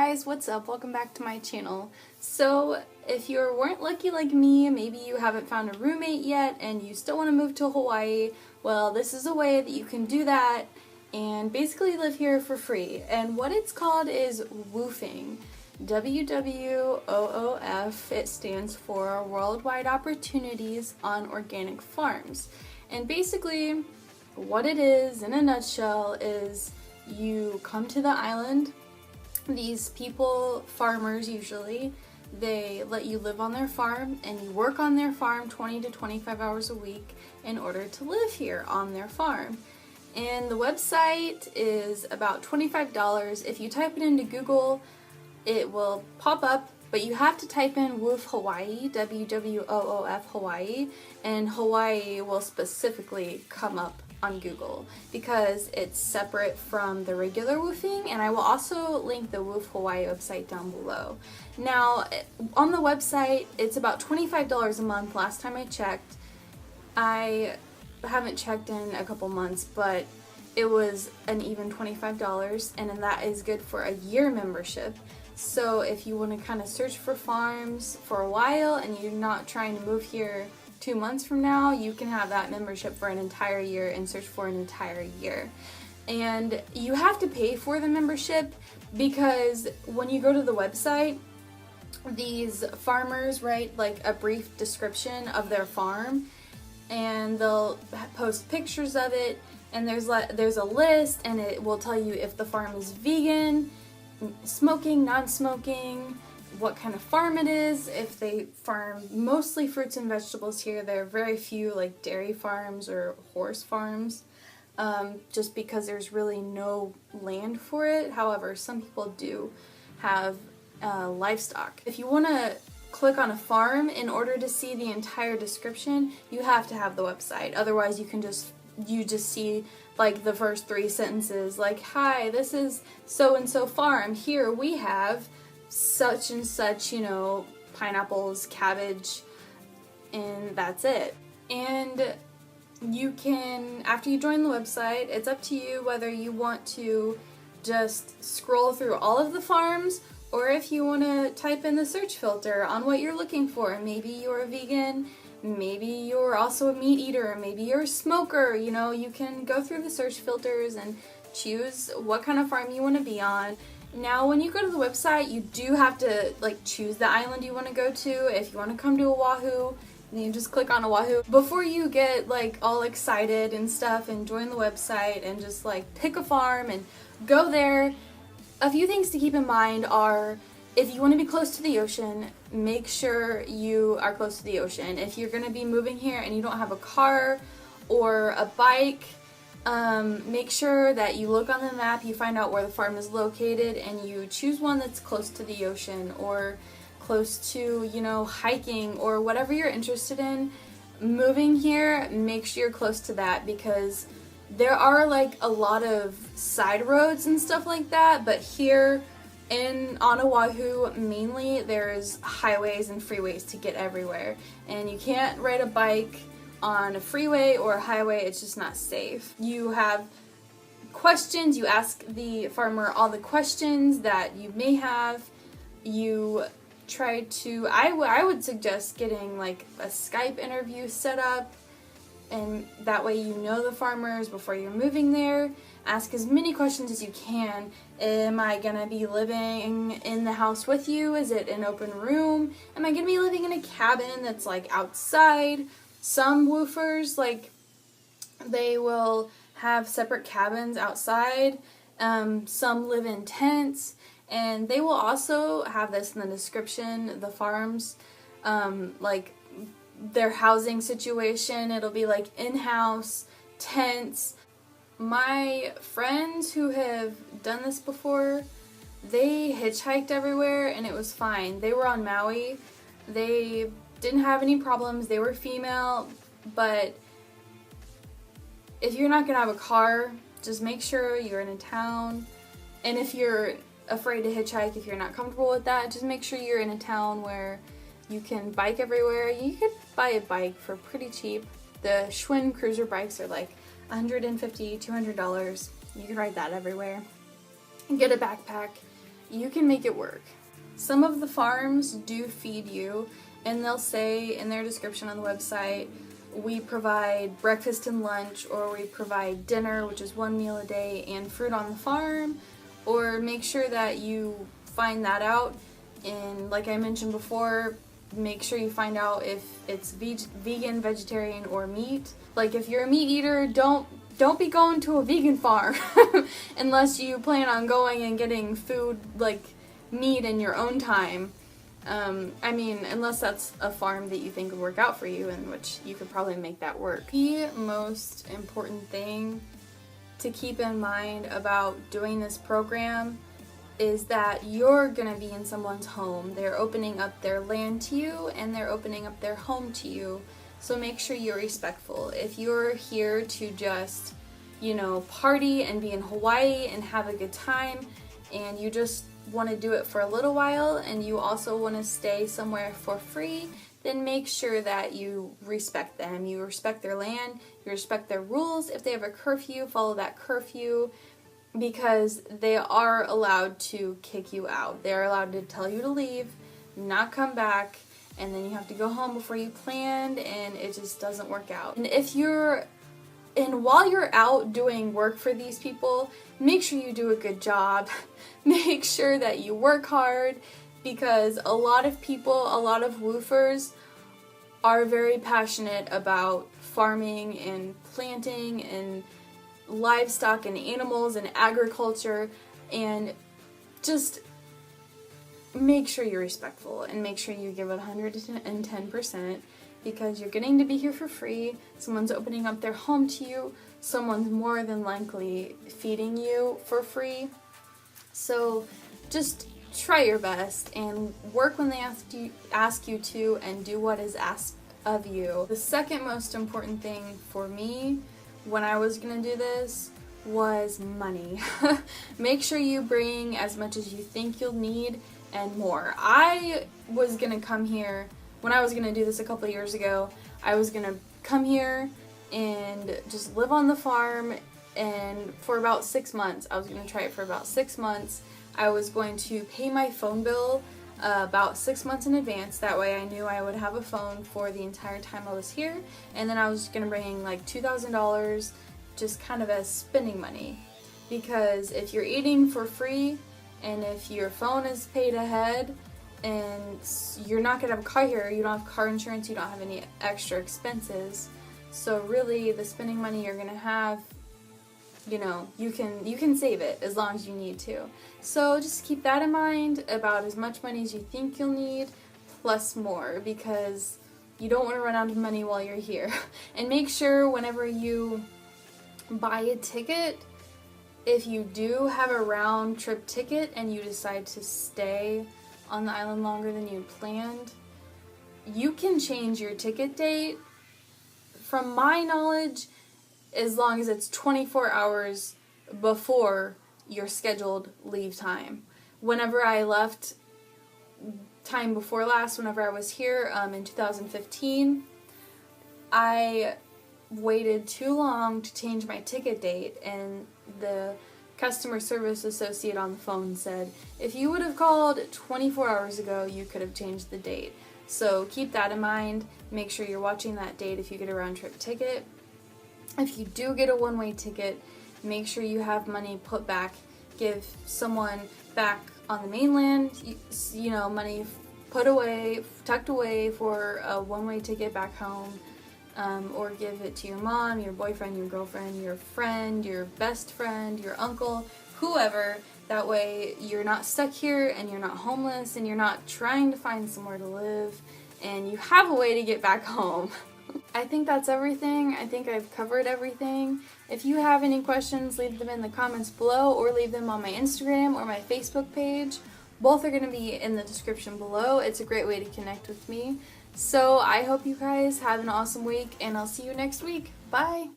guys, what's up? Welcome back to my channel. So if you weren't lucky like me, maybe you haven't found a roommate yet and you still want to move to Hawaii, well, this is a way that you can do that and basically live here for free. And what it's called is WWOOFing. WWOOF. It stands for Worldwide Opportunities on Organic Farms. And basically what it is in a nutshell is you come to the island. These people, farmers usually, they let you live on their farm and you work on their farm 20 to 25 hours a week in order to live here on their farm. And the website is about $25. If you type it into Google, it will pop up, but you have to type in WWOOF Hawaii, WWOOF Hawaii, and Hawaii will specifically come up on Google because it's separate from the regular WWOOFing, and I will also link the WWOOF Hawaii website down below. Now, on the website, it's about $25 a month last time I checked. I haven't checked in a couple months, but it was an even $25, and that is good for a year membership. So if you want to kind of search for farms for a while and you're not trying to move here 2 months from now, you can have that membership for an entire year and search for an entire year. And you have to pay for the membership because when you go to the website, these farmers write like a brief description of their farm and they'll post pictures of it, and there's a list, and it will tell you if the farm is vegan, smoking, non-smoking, what kind of farm it is, if they farm mostly fruits and vegetables here. There are very few like dairy farms or horse farms, just because there's really no land for it. However, some people do have livestock. If you want to click on a farm in order to see the entire description, you have to have the website. Otherwise, you just see like the first 3 sentences, like, "Hi, this is so-and-so farm. Here we have such and such, pineapples, cabbage," and that's it. And you can, after you join the website, it's up to you whether you want to just scroll through all of the farms or if you want to type in the search filter on what you're looking for. Maybe you're a vegan, maybe you're also a meat eater, maybe you're a smoker. You can go through the search filters and choose what kind of farm you want to be on. Now, when you go to the website, you do have to choose the island you want to go to. If you want to come to Oahu, then you just click on Oahu. Before you get all excited and stuff and join the website and just pick a farm and go there, a few things to keep in mind are, if you want to be close to the ocean, make sure you are close to the ocean. If you're going to be moving here and you don't have a car or a bike, make sure that you look on the map, you find out where the farm is located, and you choose one that's close to the ocean or close to, hiking or whatever you're interested in. Moving here, make sure you're close to that because there are a lot of side roads and stuff like that, but here on Oahu, mainly there's highways and freeways to get everywhere, and you can't ride a bike on a freeway or a highway. It's just not safe. You have questions, you ask the farmer all the questions that you may have. You try to, I would suggest getting a Skype interview set up, and that way you know the farmers before you're moving there. Ask as many questions as you can. Am I gonna be living in the house with you? Is it an open room? Am I gonna be living in a cabin that's outside? Some woofers, they will have separate cabins outside. Some live in tents, and they will also have this in the description, the farms, their housing situation. It'll be in-house, tents. My friends who have done this before, they hitchhiked everywhere and it was fine. They were on Maui. They didn't have any problems. They were female, but if you're not gonna have a car, just make sure you're in a town. And if you're afraid to hitchhike, if you're not comfortable with that, just make sure you're in a town where you can bike everywhere. You could buy a bike for pretty cheap. The Schwinn cruiser bikes are $150, $200. You can ride that everywhere. And get a backpack you can make it work. Some of the farms do feed you, and they'll say in their description on the website, we provide breakfast and lunch, or we provide dinner, which is 1 meal a day, and fruit on the farm, or make sure that you find that out. And like I mentioned before, make sure you find out if it's vegan, vegetarian, or meat. Like if you're a meat eater, don't be going to a vegan farm unless you plan on going and getting food like meat in your own time. I mean, unless that's a farm that you think would work out for you, in which you could probably make that work. The most important thing to keep in mind about doing this program is that you're going to be in someone's home. They're opening up their land to you, and they're opening up their home to you. So make sure you're respectful. If you're here to just, party and be in Hawaii and have a good time, and you just want to do it for a little while, and you also want to stay somewhere for free, then make sure that you respect them. You respect their land, you respect their rules. If they have a curfew, follow that curfew, because they are allowed to kick you out. They're allowed to tell you to leave, not come back, and then you have to go home before you planned, and it just doesn't work out. And while you're out doing work for these people, make sure you do a good job. Make sure that you work hard, because a lot of people, a lot of woofers are very passionate about farming and planting and livestock and animals and agriculture, and just make sure you're respectful and make sure you give it 110%, because you're getting to be here for free. Someone's opening up their home to you. Someone's more than likely feeding you for free. So just try your best and work when they ask you to, and do what is asked of you. The second most important thing for me when I was going to do this was money. Make sure you bring as much as you think you'll need and more. I was going to come here, when I was going to do this a couple of years ago, I was going to come here and just live on the farm, and for about 6 months, I was going to try it for about 6 months. I was going to pay my phone bill about 6 months in advance. That way I knew I would have a phone for the entire time I was here, and then I was going to bring like $2,000 just kind of as spending money, because if you're eating for free and if your phone is paid ahead and you're not going to have a car here, you don't have car insurance, you don't have any extra expenses, so really the spending money you're going to have, you can save it as long as you need to. So just keep that in mind, about as much money as you think you'll need, plus more, because you don't want to run out of money while you're here. And make sure whenever you buy a ticket, if you do have a round trip ticket and you decide to stay on the island longer than you planned, you can change your ticket date, from my knowledge, as long as it's 24 hours before your scheduled leave time. Whenever I left time before last, whenever I was here in 2015, I waited too long to change my ticket date, and the customer service associate on the phone said, if you would have called 24 hours ago, you could have changed the date. So keep that in mind. Make sure you're watching that date if you get a round trip ticket. If you do get a one-way ticket, make sure you have money put back. Give someone back on the mainland, money put away, tucked away for a one-way ticket back home, or give it to your mom, your boyfriend, your girlfriend, your friend, your best friend, your uncle, whoever. That way you're not stuck here and you're not homeless and you're not trying to find somewhere to live, and you have a way to get back home. I think that's everything. I think I've covered everything. If you have any questions, leave them in the comments below, or leave them on my Instagram or my Facebook page. Both are going to be in the description below. It's a great way to connect with me. So I hope you guys have an awesome week, and I'll see you next week. Bye!